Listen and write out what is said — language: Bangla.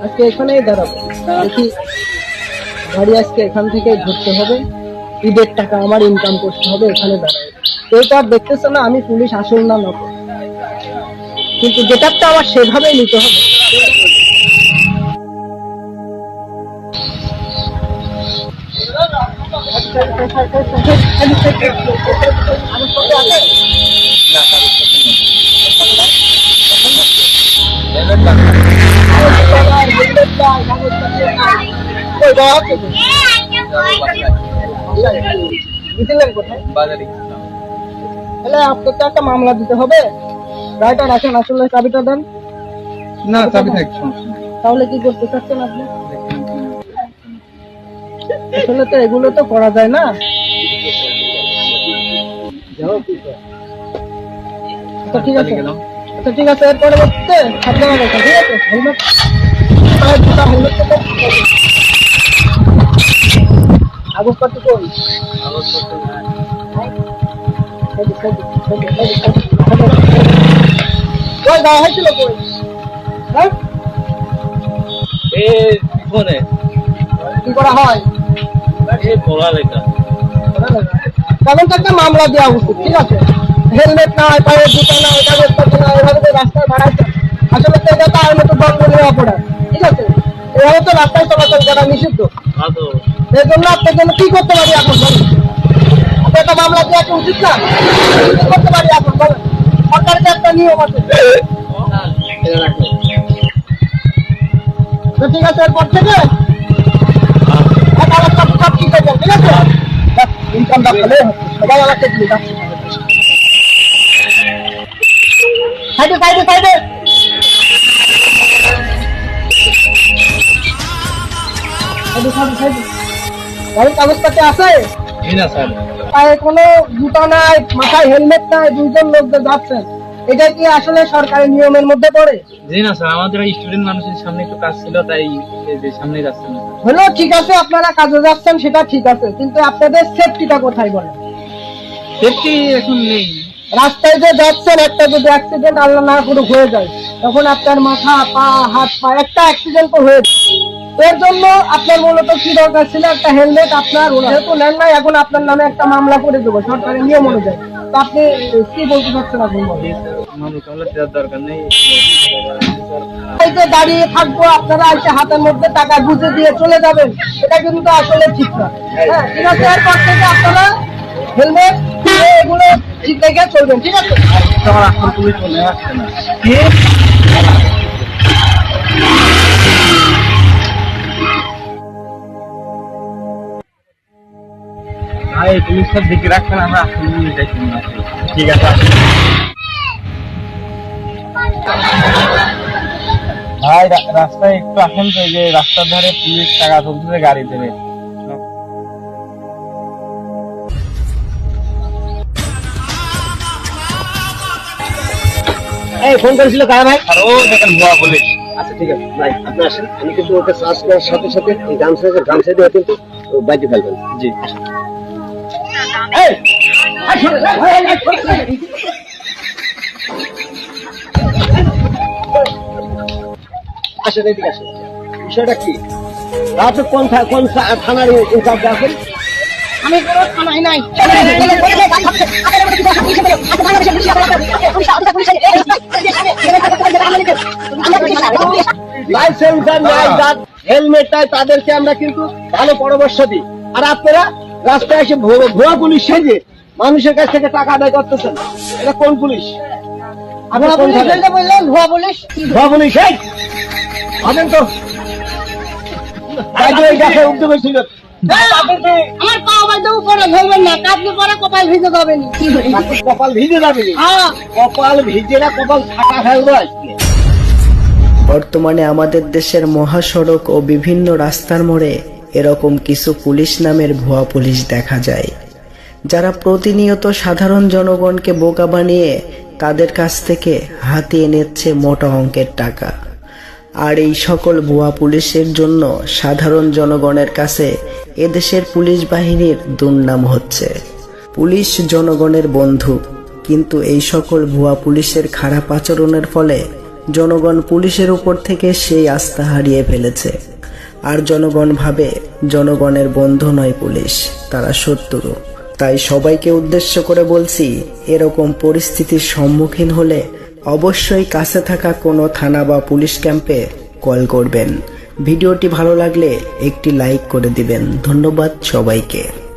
আজকে এখানেই দাঁড়াবো, দেখি গাড়ি আজকে এখান থেকে ধরতে হবে, ঈদের টাকা আমার ইনকাম করতে হবে, এখানে দাঁড়াবো। কেউ তো আর দেখতেছে না আমি পুলিশ আসল না নকল, কিন্তু গেটআপটা আমার সেভাবেই নিতে হবে। আপনাকে তো একটা মামলা দিতে হবে, গাড়িটা রাখেন, আসলে চাবিটা দেন। না চাবি থাকছে। তাহলে কি করতে চাচ্ছেন আপনি? আসলে তো এগুলো তো করা যায় না। আচ্ছা ঠিক আছে, আচ্ছা ঠিক আছে, এর পরবর্তীতে সাবধানে রাখেন, ঠিক আছে? হেলমেট কাগজপত্র কোন? কই যাওয়া হয়েছিল কই? হ্যাঁ কি করা হয়? তখন তো একটা মামলা দেওয়া উচিত, ঠিক আছে? হেলমেট না হয়, পায়ের জুতা না হয়, কাগজপত্র না, এভাবে তো রাস্তায় বাড়াইছে। আসলে তো এটা তো আর মতো দণ্ডনীয় অপরাধ, ঠিক আছে? এভাবে তো রাস্তায় চলাচল করা নিষিদ্ধ। এর জন্য আপনার জন্য কি করতে পারি এখন বলেন? আপনি একটা মামলা দেওয়া কি উচিত না? কি করতে পারি এখন বলেন? সরকারের যে একটা নিয়ম আছে। তো ঠিক আছে, এরপর থেকে সব ঠিক আছে, ঠিক আছে? ইনকামটা ভালো হচ্ছে, সবাই আমাকে দিয়ে যাচ্ছে। সাইডে সাইডে সাইডে গাড়ির কাগজপত্র আছে? পায়ে কোনো জুতা নাই, মাথায় হেলমেট নাই, দুইজন লোক যাচ্ছেন, এটা কি আসলে সরকারের নিয়মের মধ্যে পড়ে? জি না স্যার, আমাদের স্টুডেন্ট মানুষের সামনে একটু কাজ ছিল, তাই সামনে যাচ্ছেন। হলো ঠিক আছে, আপনারা কাজে যাচ্ছেন সেটা ঠিক আছে, কিন্তু আপনাদের সেফটিটা কোথায় বলেন? সেফটি এখন নেই। রাস্তায় যে যাচ্ছেন, একটা যদি অ্যাক্সিডেন্ট আল্লাহ না করে হয়ে যায়, তখন আপনার মাথা, পা, হাত, পা একটা অ্যাক্সিডেন্ট তো হয়ে যায়। এর জন্য আপনার মূলত কি দরকার ছিল? একটা হেলমেট। আপনার যেহেতু নেন নাই, এখন আপনার নামে একটা মামলা করে দেবো সরকারের নিয়ম অনুযায়ী। তো আপনি কি বলতে চাচ্ছেন? আপনি দরকার নেই, এই যে দাঁড়িয়ে থাকবো, আপনারা এসে হাতের মধ্যে টাকা গুঁজে দিয়ে চলে যাবেন, এটা কিন্তু আসলে ঠিক না। হ্যাঁ ঠিক আছে, এরপর থেকে আপনারা হেলমেট এগুলো ঠিক রেখে চলবেন, ঠিক আছে? পুলিশ চলে আসছে না। ভাই পুলিশের দিকে রাখবেন, আমরা আসলে দেখি না। ঠিক আছে ভাই, রাস্তায় একটু আসেন তো, এই যে রাস্তার ধারে পুলিশ টাকা তুলতেছে গাড়ি দেবে। এই ফোন করেছিল কারা ভাই? আর ও দেখেন ভুয়া পুলিশ। আচ্ছা ঠিক আছে ভাই, আপনি আসেন, আমি কিন্তু ওকে সার্চ করার সাথে সাথে গামছা দিয়ে কিন্তু বাইকে ফেলবেন। জি আসেন, এদিকে আসেন। বিষয়টা কি? আপনি কোন থানার ইনচার্জ আছেন? আমি কোনো থানায় নাই। লাইসেন্স নাই, হেলমেট নাই, তাদেরকে আমরা কিন্তু ভালো পরামর্শ দিই। আর আপনারা রাস্তায় এসে ভুয়া পুলিশ সেজে মানুষের কাছ থেকে টাকা আদায় করতেছেন, এটা কোন পুলিশ? আপনারা বললেন ভুয়া পুলিশ। ভুয়া পুলিশ হবেন তো? উদ্যোগ ছিল আমার পাও বাইতে উপরে ধরবেন না, কাটলে পরে কপাল ভিজে যাবে না। কপাল ভিজে যাবে? কপাল ভিজে না, কপাল ফাটা ফেলবো আজকে। বর্তমানে আমাদের দেশের মহাসড়ক ও বিভিন্ন রাস্তার মোড়ে এরকম কিছু পুলিশ নামের ভুয়া পুলিশ দেখা যায়, যারা প্রতিনিয়ত সাধারণ জনগণকে বোকা বানিয়ে তাদের কাছ থেকে হাতিয়ে নিচ্ছে মোটা অঙ্কের টাকা। আর এই সকল ভুয়া পুলিশের জন্য সাধারণ জনগণের কাছে এদেশের পুলিশ বাহিনীর দুর্নাম হচ্ছে। পুলিশ জনগণের বন্ধু, কিন্তু এই সকল ভুয়া পুলিশের খারাপ আচরণের ফলে জনগণ পুলিশের উপর থেকে সেই আস্থা হারিয়ে ফেলেছে। আর জনগণ ভাবে জনগণের বন্ধু নয় পুলিশ, তারা শত্রু। তাই সবাইকে উদ্দেশ্য করে বলছি, এরকম পরিস্থিতির সম্মুখীন হলে অবশ্যই কাছে থাকা কোনো থানা বা পুলিশ ক্যাম্পে কল করবেন। ভিডিওটি ভালো লাগলে একটি লাইক করে দিবেন। ধন্যবাদ সবাইকে।